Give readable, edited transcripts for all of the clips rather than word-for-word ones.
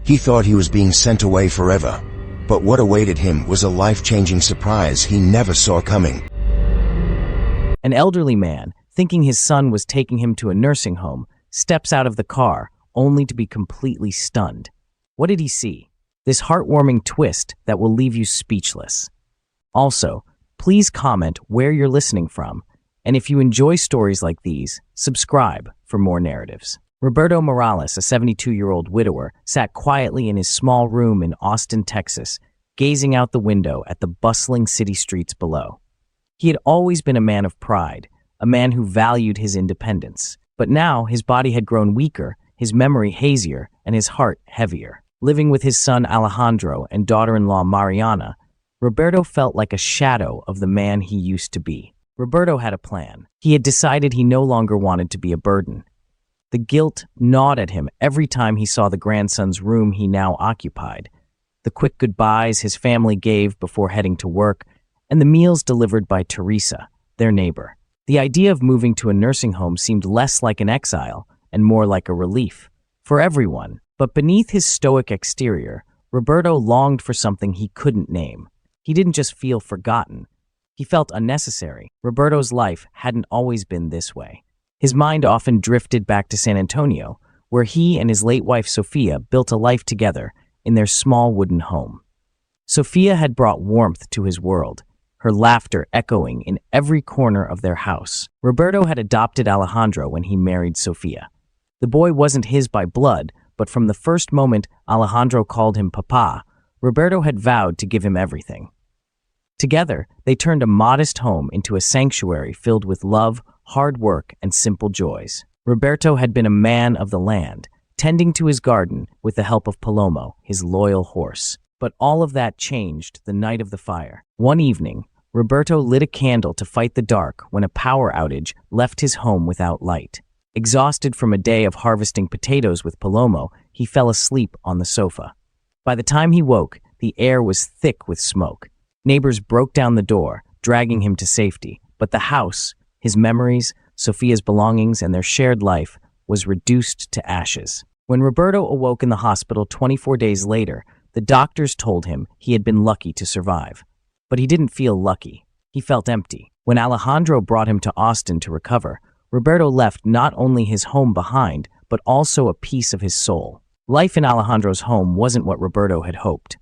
He thought he was being sent away forever, but what awaited him was a life-changing surprise he never saw coming. An elderly man, thinking his son was taking him to a nursing home, steps out of the car, only to be completely stunned. What did he see? This heartwarming twist that will leave you speechless. Also, please comment where you're listening from, and if you enjoy stories like these, subscribe for more narratives. Roberto Morales, a 72-year-old widower, sat quietly in his small room in Austin, Texas, gazing out the window at the bustling city streets below. He had always been a man of pride, a man who valued his independence. But now his body had grown weaker, his memory hazier, and his heart heavier. Living with his son Alejandro and daughter-in-law Mariana, Roberto felt like a shadow of the man he used to be. Roberto had a plan. He had decided he no longer wanted to be a burden. The guilt gnawed at him every time he saw the grandson's room he now occupied, the quick goodbyes his family gave before heading to work, and the meals delivered by Teresa, their neighbor. The idea of moving to a nursing home seemed less like an exile and more like a relief for everyone. But beneath his stoic exterior, Roberto longed for something he couldn't name. He didn't just feel forgotten. He felt unnecessary. Roberto's life hadn't always been this way. His mind often drifted back to San Antonio, where he and his late wife Sofia built a life together in their small wooden home. Sofia had brought warmth to his world, her laughter echoing in every corner of their house. Roberto had adopted Alejandro when he married Sofia. The boy wasn't his by blood, but from the first moment Alejandro called him Papa, Roberto had vowed to give him everything. Together, they turned a modest home into a sanctuary filled with love, hard work, and simple joys. Roberto had been a man of the land, tending to his garden with the help of Palomo, his loyal horse. But all of that changed the night of the fire. One evening, Roberto lit a candle to fight the dark when a power outage left his home without light. Exhausted from a day of harvesting potatoes with Palomo, he fell asleep on the sofa. By the time he woke, the air was thick with smoke. Neighbors broke down the door, dragging him to safety, but the house, his memories, Sofia's belongings, and their shared life was reduced to ashes. When Roberto awoke in the hospital 24 days later, the doctors told him he had been lucky to survive. But he didn't feel lucky. He felt empty. When Alejandro brought him to Austin to recover, Roberto left not only his home behind, but also a piece of his soul. Life in Alejandro's home wasn't what Roberto had hoped.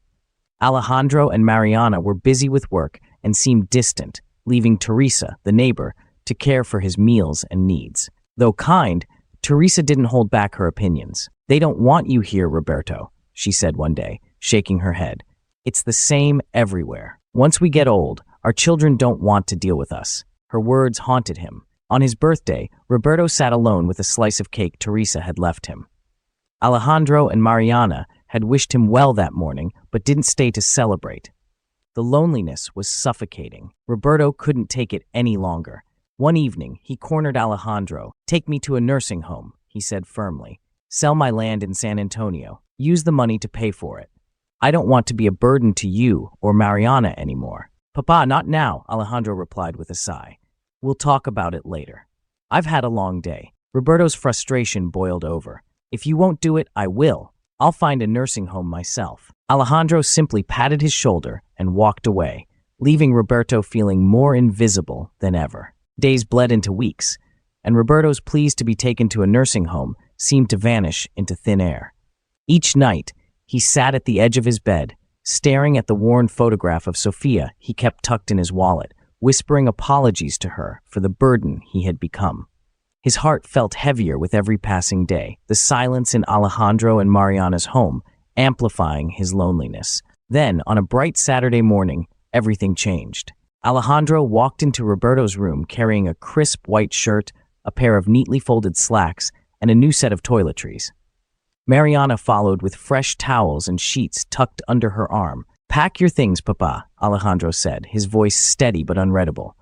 Alejandro and Mariana were busy with work and seemed distant, leaving Teresa, the neighbor, to care for his meals and needs. Though kind, Teresa didn't hold back her opinions. "They don't want you here, Roberto," she said one day, shaking her head. "It's the same everywhere. Once we get old, our children don't want to deal with us." Her words haunted him. On his birthday, Roberto sat alone with a slice of cake Teresa had left him. Alejandro and Mariana had wished him well that morning, but didn't stay to celebrate. The loneliness was suffocating. Roberto couldn't take it any longer. One evening, he cornered Alejandro. "Take me to a nursing home," he said firmly. "Sell my land in San Antonio. Use the money to pay for it. I don't want to be a burden to you or Mariana anymore." "Papa, not now," Alejandro replied with a sigh. "We'll talk about it later. I've had a long day." Roberto's frustration boiled over. "If you won't do it, I will. I'll find a nursing home myself." Alejandro simply patted his shoulder and walked away, leaving Roberto feeling more invisible than ever. Days bled into weeks, and Roberto's pleas to be taken to a nursing home seemed to vanish into thin air. Each night, he sat at the edge of his bed, staring at the worn photograph of Sofia he kept tucked in his wallet, whispering apologies to her for the burden he had become. His heart felt heavier with every passing day, the silence in Alejandro and Mariana's home amplifying his loneliness. Then, on a bright Saturday morning, everything changed. Alejandro walked into Roberto's room carrying a crisp white shirt, a pair of neatly folded slacks, and a new set of toiletries. Mariana followed with fresh towels and sheets tucked under her arm. "Pack your things, Papa," Alejandro said, his voice steady but unreadable.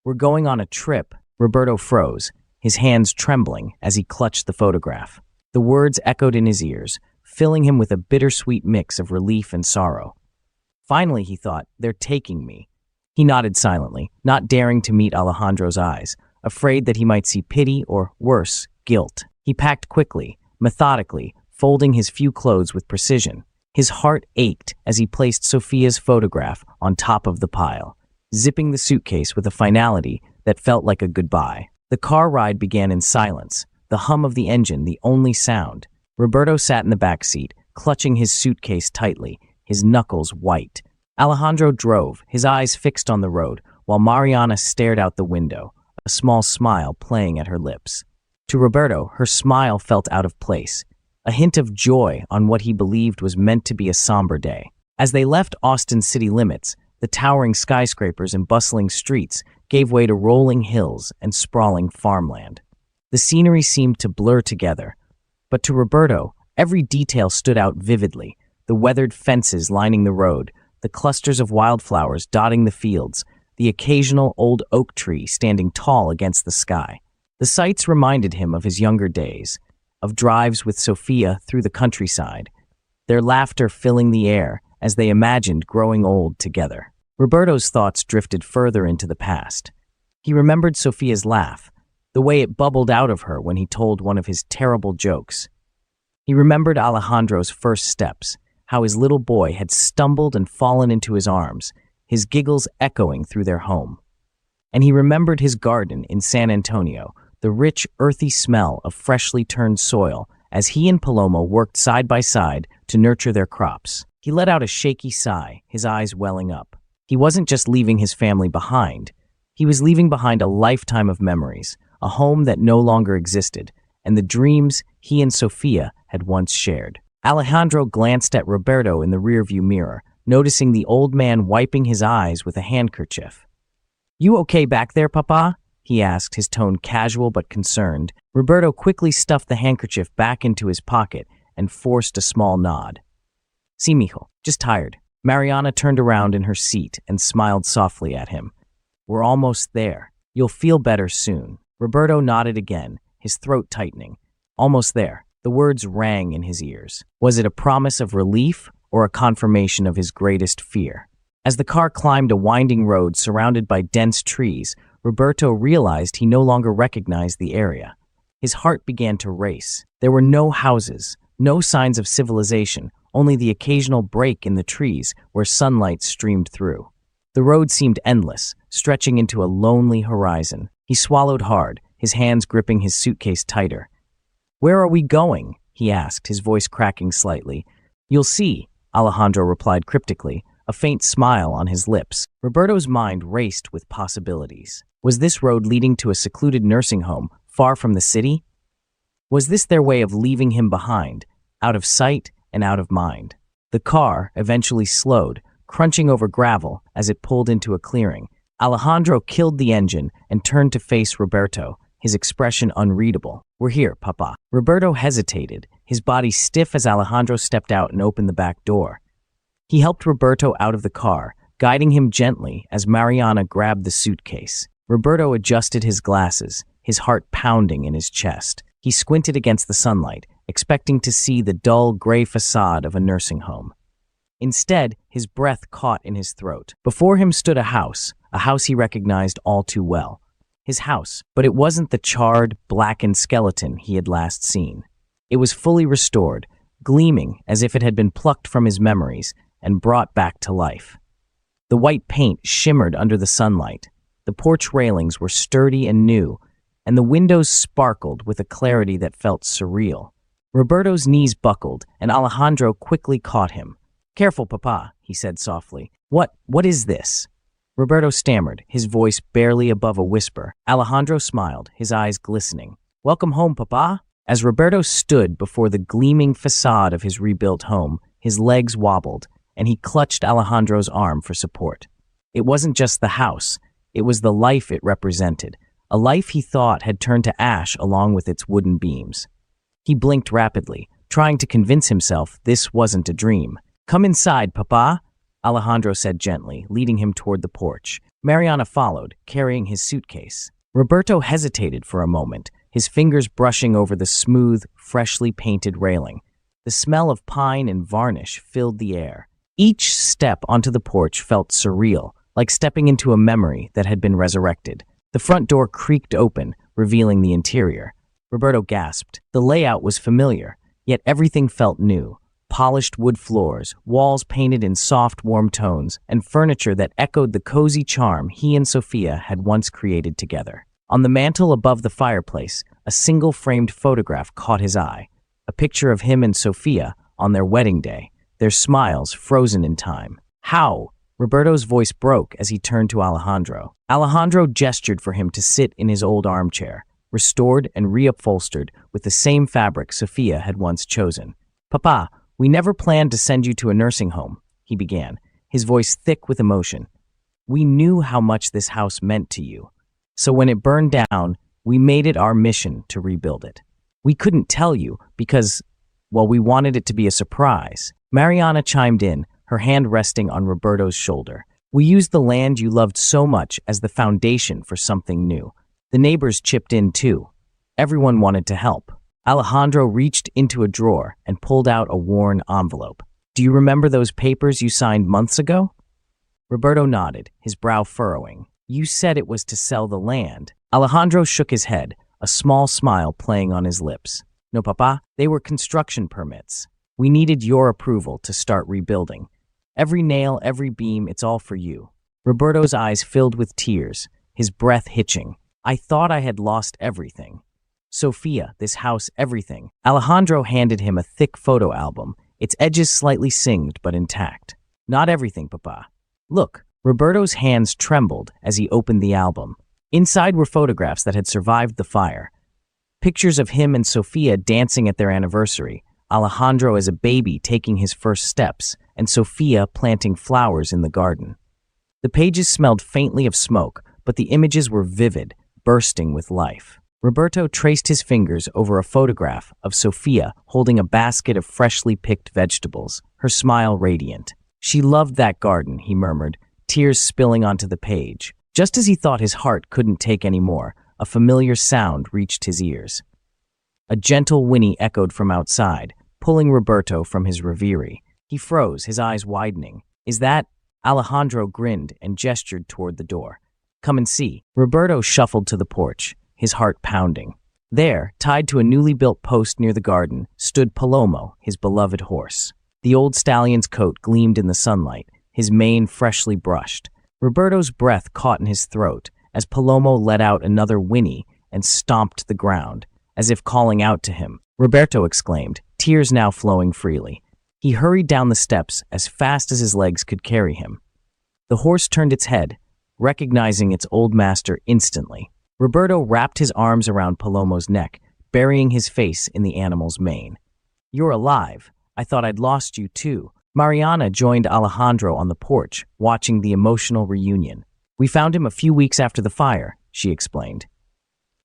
"We're going on a trip." Roberto froze, his hands trembling as he clutched the photograph. The words echoed in his ears, filling him with a bittersweet mix of relief and sorrow. Finally, he thought, "They're taking me." He nodded silently, not daring to meet Alejandro's eyes, afraid that he might see pity or, worse, guilt. He packed quickly, methodically, folding his few clothes with precision. His heart ached as he placed Sophia's photograph on top of the pile, zipping the suitcase with a finality that felt like a goodbye. The car ride began in silence, the hum of the engine the only sound. Roberto sat in the back seat, clutching his suitcase tightly, his knuckles white. Alejandro drove, his eyes fixed on the road, while Mariana stared out the window, a small smile playing at her lips. To Roberto, her smile felt out of place, a hint of joy on what he believed was meant to be a somber day. As they left Austin's city limits, the towering skyscrapers and bustling streets gave way to rolling hills and sprawling farmland. The scenery seemed to blur together, but to Roberto, every detail stood out vividly: the weathered fences lining the road, the clusters of wildflowers dotting the fields, the occasional old oak tree standing tall against the sky. The sights reminded him of his younger days, of drives with Sophia through the countryside, their laughter filling the air as they imagined growing old together. Roberto's thoughts drifted further into the past. He remembered Sophia's laugh, the way it bubbled out of her when he told one of his terrible jokes. He remembered Alejandro's first steps, how his little boy had stumbled and fallen into his arms, his giggles echoing through their home. And he remembered his garden in San Antonio, the rich, earthy smell of freshly turned soil as he and Paloma worked side by side to nurture their crops. He let out a shaky sigh, his eyes welling up. He wasn't just leaving his family behind. He was leaving behind a lifetime of memories, a home that no longer existed, and the dreams he and Sophia had once shared. Alejandro glanced at Roberto in the rearview mirror, noticing the old man wiping his eyes with a handkerchief. "You okay back there, Papa?" he asked, his tone casual but concerned. Roberto quickly stuffed the handkerchief back into his pocket and forced a small nod. "Sí, mijo, just tired." Mariana turned around in her seat and smiled softly at him. "We're almost there. You'll feel better soon." Roberto nodded again, his throat tightening. "Almost there." The words rang in his ears. Was it a promise of relief or a confirmation of his greatest fear? As the car climbed a winding road surrounded by dense trees, Roberto realized he no longer recognized the area. His heart began to race. There were no houses, no signs of civilization, only the occasional break in the trees where sunlight streamed through. The road seemed endless, stretching into a lonely horizon. He swallowed hard, his hands gripping his suitcase tighter. "Where are we going?" he asked, his voice cracking slightly. "You'll see," Alejandro replied cryptically, a faint smile on his lips. Roberto's mind raced with possibilities. Was this road leading to a secluded nursing home, far from the city? Was this their way of leaving him behind, out of sight and out of mind? The car eventually slowed, crunching over gravel as it pulled into a clearing. Alejandro killed the engine and turned to face Roberto, his expression unreadable. "We're here, Papa." Roberto hesitated, his body stiff as Alejandro stepped out and opened the back door. He helped Roberto out of the car, guiding him gently as Mariana grabbed the suitcase. Roberto adjusted his glasses, his heart pounding in his chest. He squinted against the sunlight, expecting to see the dull gray facade of a nursing home. Instead, his breath caught in his throat. Before him stood a house he recognized all too well. His house, but it wasn't the charred, blackened skeleton he had last seen. It was fully restored, gleaming as if it had been plucked from his memories and brought back to life. The white paint shimmered under the sunlight. The porch railings were sturdy and new, and the windows sparkled with a clarity that felt surreal. Roberto's knees buckled, and Alejandro quickly caught him. "Careful, Papa," he said softly. What is this?" Roberto stammered, his voice barely above a whisper. Alejandro smiled, his eyes glistening. "Welcome home, Papa." As Roberto stood before the gleaming facade of his rebuilt home, his legs wobbled, and he clutched Alejandro's arm for support. It wasn't just the house, it was the life it represented, a life he thought had turned to ash along with its wooden beams. He blinked rapidly, trying to convince himself this wasn't a dream. "Come inside, Papa," Alejandro said gently, leading him toward the porch. Mariana followed, carrying his suitcase. Roberto hesitated for a moment, his fingers brushing over the smooth, freshly painted railing. The smell of pine and varnish filled the air. Each step onto the porch felt surreal, like stepping into a memory that had been resurrected. The front door creaked open, revealing the interior. Roberto gasped. The layout was familiar. yet everything felt new. Polished wood floors, walls painted in soft, warm tones, and furniture that echoed the cozy charm he and Sophia had once created together. On the mantel above the fireplace, a single framed photograph caught his eye, a picture of him and Sophia on their wedding day, their smiles frozen in time. How? Roberto's voice broke as he turned to Alejandro. Alejandro gestured for him to sit in his old armchair, restored and reupholstered with the same fabric Sophia had once chosen. "Papa, we never planned to send you to a nursing home," he began, his voice thick with emotion. "We knew how much this house meant to you. So when it burned down, we made it our mission to rebuild it. We couldn't tell you because, well, we wanted it to be a surprise." Mariana chimed in, her hand resting on Roberto's shoulder. "We used the land you loved so much as the foundation for something new. The neighbors chipped in too. Everyone wanted to help." Alejandro reached into a drawer and pulled out a worn envelope. "Do you remember those papers you signed months ago?" Roberto nodded, his brow furrowing. "You said it was to sell the land." Alejandro shook his head, a small smile playing on his lips. "No, Papa, they were construction permits. We needed your approval to start rebuilding. Every nail, every beam, it's all for you." Roberto's eyes filled with tears, his breath hitching. "I thought I had lost everything. Sophia, this house, everything." Alejandro handed him a thick photo album, its edges slightly singed but intact. "Not everything, Papa. Look." Roberto's hands trembled as he opened the album. Inside were photographs that had survived the fire. Pictures of him and Sophia dancing at their anniversary, Alejandro as a baby taking his first steps, and Sophia planting flowers in the garden. The pages smelled faintly of smoke, but the images were vivid, bursting with life. Roberto traced his fingers over a photograph of Sophia holding a basket of freshly picked vegetables, her smile radiant. "She loved that garden," he murmured, tears spilling onto the page. Just as he thought his heart couldn't take any more, a familiar sound reached his ears. A gentle whinny echoed from outside, pulling Roberto from his reverie. He froze, his eyes widening. "Is that?" Alejandro grinned and gestured toward the door. "Come and see." Roberto shuffled to the porch, his heart pounding. There, tied to a newly built post near the garden, stood Palomo, his beloved horse. The old stallion's coat gleamed in the sunlight, his mane freshly brushed. Roberto's breath caught in his throat as Palomo let out another whinny and stomped the ground, as if calling out to him. Roberto exclaimed, tears now flowing freely. He hurried down the steps as fast as his legs could carry him. The horse turned its head, recognizing its old master instantly. Roberto wrapped his arms around Palomo's neck, burying his face in the animal's mane. "You're alive. I thought I'd lost you too." Mariana joined Alejandro on the porch, watching the emotional reunion. "We found him a few weeks after the fire," she explained.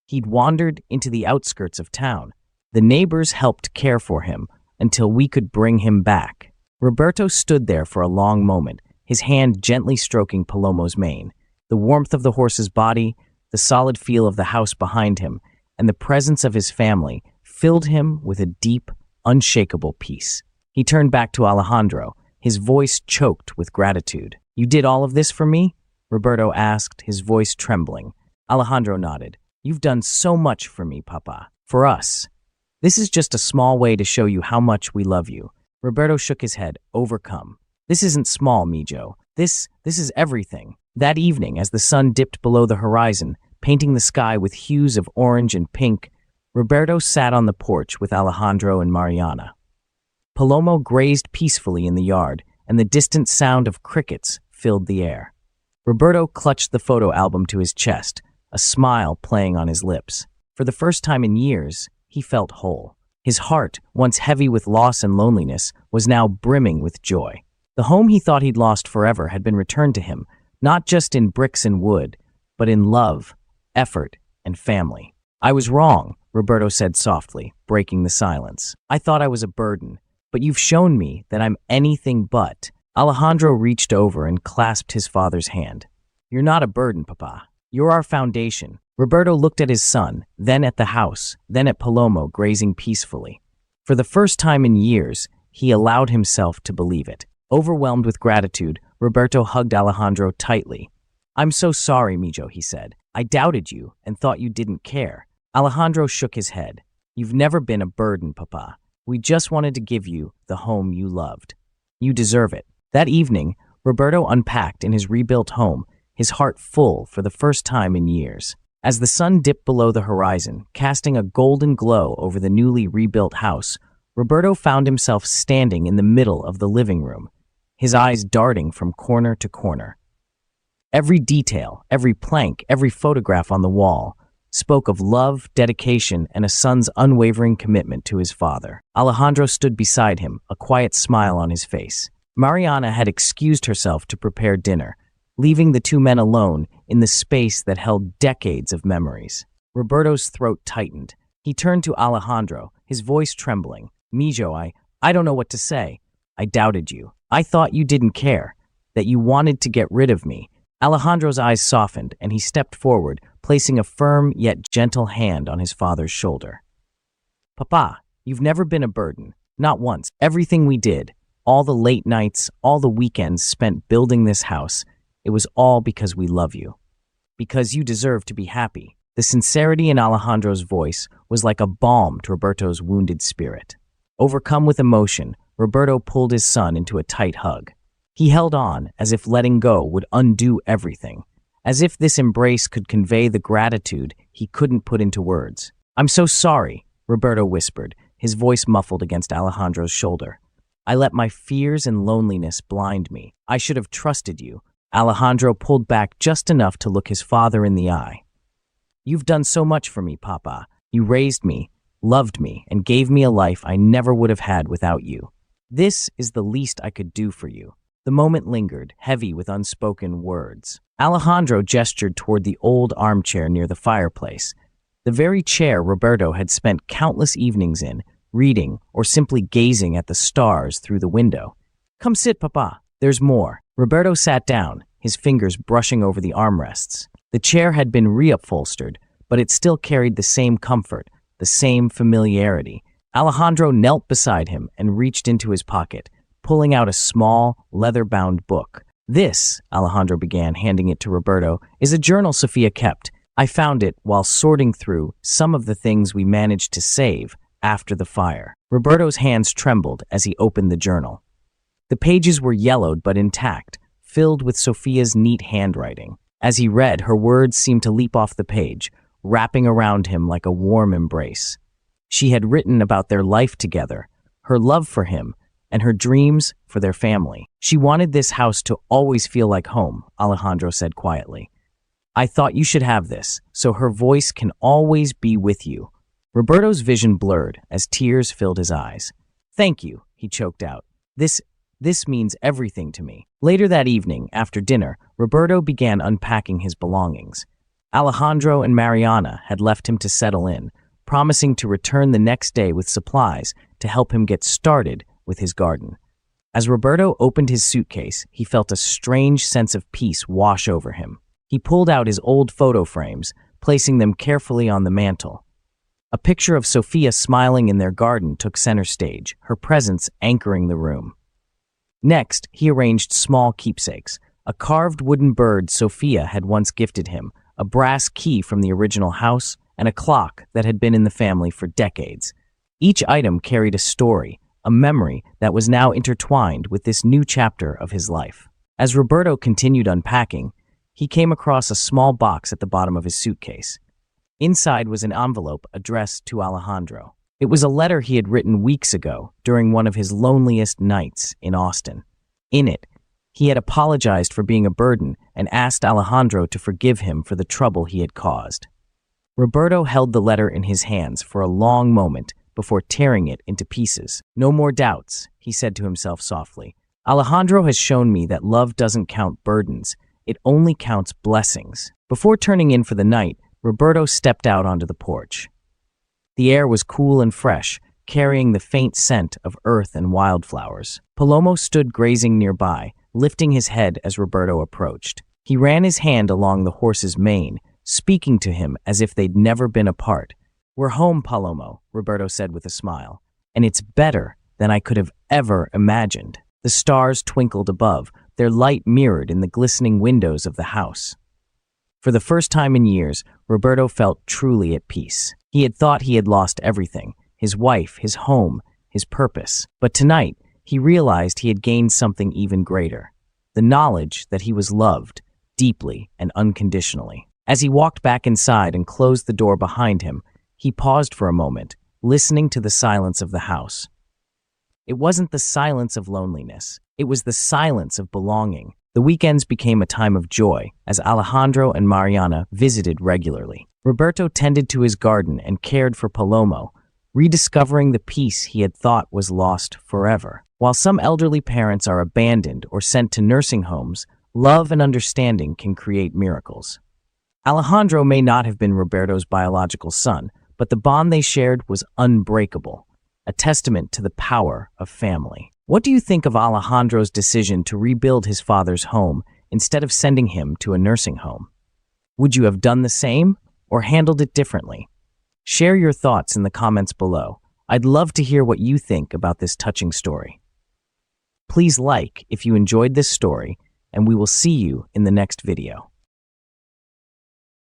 "He'd wandered into the outskirts of town. The neighbors helped care for him until we could bring him back." Roberto stood there for a long moment, his hand gently stroking Palomo's mane. The warmth of the horse's body, the solid feel of the house behind him, and the presence of his family filled him with a deep, unshakable peace. He turned back to Alejandro, his voice choked with gratitude. "You did all of this for me?" Roberto asked, his voice trembling. Alejandro nodded. "You've done so much for me, Papa. For us. This is just a small way to show you how much we love you." Roberto shook his head, overcome. "This isn't small, Mijo. This is everything." That evening, as the sun dipped below the horizon, painting the sky with hues of orange and pink, Roberto sat on the porch with Alejandro and Mariana. Palomo grazed peacefully in the yard, and the distant sound of crickets filled the air. Roberto clutched the photo album to his chest, a smile playing on his lips. For the first time in years, he felt whole. His heart, once heavy with loss and loneliness, was now brimming with joy. The home he thought he'd lost forever had been returned to him, not just in bricks and wood, but in love, effort, and family. "I was wrong," Roberto said softly, breaking the silence. "I thought I was a burden, but you've shown me that I'm anything but." Alejandro reached over and clasped his father's hand. "You're not a burden, Papa. You're our foundation." Roberto looked at his son, then at the house, then at Palomo grazing peacefully. For the first time in years, he allowed himself to believe it. Overwhelmed with gratitude, Roberto hugged Alejandro tightly. "I'm so sorry, Mijo," he said. "I doubted you and thought you didn't care." Alejandro shook his head. "You've never been a burden, Papa. We just wanted to give you the home you loved. You deserve it." That evening, Roberto unpacked in his rebuilt home, his heart full for the first time in years. As the sun dipped below the horizon, casting a golden glow over the newly rebuilt house, Roberto found himself standing in the middle of the living room, his eyes darting from corner to corner. Every detail, every plank, every photograph on the wall spoke of love, dedication, and a son's unwavering commitment to his father. Alejandro stood beside him, a quiet smile on his face. Mariana had excused herself to prepare dinner, leaving the two men alone in the space that held decades of memories. Roberto's throat tightened. He turned to Alejandro, his voice trembling. "Mijo, I don't know what to say. I doubted you. I thought you didn't care, that you wanted to get rid of me." Alejandro's eyes softened, and he stepped forward, placing a firm yet gentle hand on his father's shoulder. "Papa, you've never been a burden. Not once. Everything we did, all the late nights, all the weekends spent building this house, it was all because we love you. Because you deserve to be happy." The sincerity in Alejandro's voice was like a balm to Roberto's wounded spirit. Overcome with emotion, Roberto pulled his son into a tight hug. He held on, as if letting go would undo everything, as if this embrace could convey the gratitude he couldn't put into words. "I'm so sorry," Roberto whispered, his voice muffled against Alejandro's shoulder. "I let my fears and loneliness blind me. I should have trusted you." Alejandro pulled back just enough to look his father in the eye. "You've done so much for me, Papa. You raised me, loved me, and gave me a life I never would have had without you. This is the least I could do for you." The moment lingered, heavy with unspoken words. Alejandro gestured toward the old armchair near the fireplace, the very chair Roberto had spent countless evenings in, reading or simply gazing at the stars through the window. "Come sit, Papa. There's more." Roberto sat down, his fingers brushing over the armrests. The chair had been reupholstered, but it still carried the same comfort, the same familiarity. Alejandro knelt beside him and reached into his pocket, pulling out a small, leather-bound book. "This," Alejandro began, handing it to Roberto, "is a journal Sophia kept. I found it while sorting through some of the things we managed to save after the fire." Roberto's hands trembled as he opened the journal. The pages were yellowed but intact, filled with Sophia's neat handwriting. As he read, her words seemed to leap off the page, wrapping around him like a warm embrace. She had written about their life together, her love for him, and her dreams for their family. "She wanted this house to always feel like home," Alejandro said quietly. "I thought you should have this, so her voice can always be with you." Roberto's vision blurred as tears filled his eyes. "Thank you," he choked out. This means everything to me." Later that evening, after dinner, Roberto began unpacking his belongings. Alejandro and Mariana had left him to settle in, promising to return the next day with supplies to help him get started with his garden. As Roberto opened his suitcase, he felt a strange sense of peace wash over him. He pulled out his old photo frames, placing them carefully on the mantel. A picture of Sophia smiling in their garden took center stage, her presence anchoring the room. Next, he arranged small keepsakes, a carved wooden bird Sophia had once gifted him, a brass key from the original house, and a clock that had been in the family for decades. Each item carried a story, a memory that was now intertwined with this new chapter of his life. As Roberto continued unpacking, he came across a small box at the bottom of his suitcase. Inside was an envelope addressed to Alejandro. It was a letter he had written weeks ago during one of his loneliest nights in Austin. In it, he had apologized for being a burden and asked Alejandro to forgive him for the trouble he had caused. Roberto held the letter in his hands for a long moment before tearing it into pieces. "No more doubts," he said to himself softly. "Alejandro has shown me that love doesn't count burdens, it only counts blessings." Before turning in for the night, Roberto stepped out onto the porch. The air was cool and fresh, carrying the faint scent of earth and wildflowers. Palomo stood grazing nearby, lifting his head as Roberto approached. He ran his hand along the horse's mane, speaking to him as if they'd never been apart. "We're home, Palomo," Roberto said with a smile, "and it's better than I could have ever imagined." The stars twinkled above, their light mirrored in the glistening windows of the house. For the first time in years, Roberto felt truly at peace. He had thought he had lost everything, his wife, his home, his purpose. But tonight, he realized he had gained something even greater: the knowledge that he was loved, deeply and unconditionally. As he walked back inside and closed the door behind him, he paused for a moment, listening to the silence of the house. It wasn't the silence of loneliness. It was the silence of belonging. The weekends became a time of joy as Alejandro and Mariana visited regularly. Roberto tended to his garden and cared for Palomo, rediscovering the peace he had thought was lost forever. While some elderly parents are abandoned or sent to nursing homes, love and understanding can create miracles. Alejandro may not have been Roberto's biological son, but the bond they shared was unbreakable, a testament to the power of family. What do you think of Alejandro's decision to rebuild his father's home instead of sending him to a nursing home? Would you have done the same or handled it differently? Share your thoughts in the comments below. I'd love to hear what you think about this touching story. Please like if you enjoyed this story, and we will see you in the next video.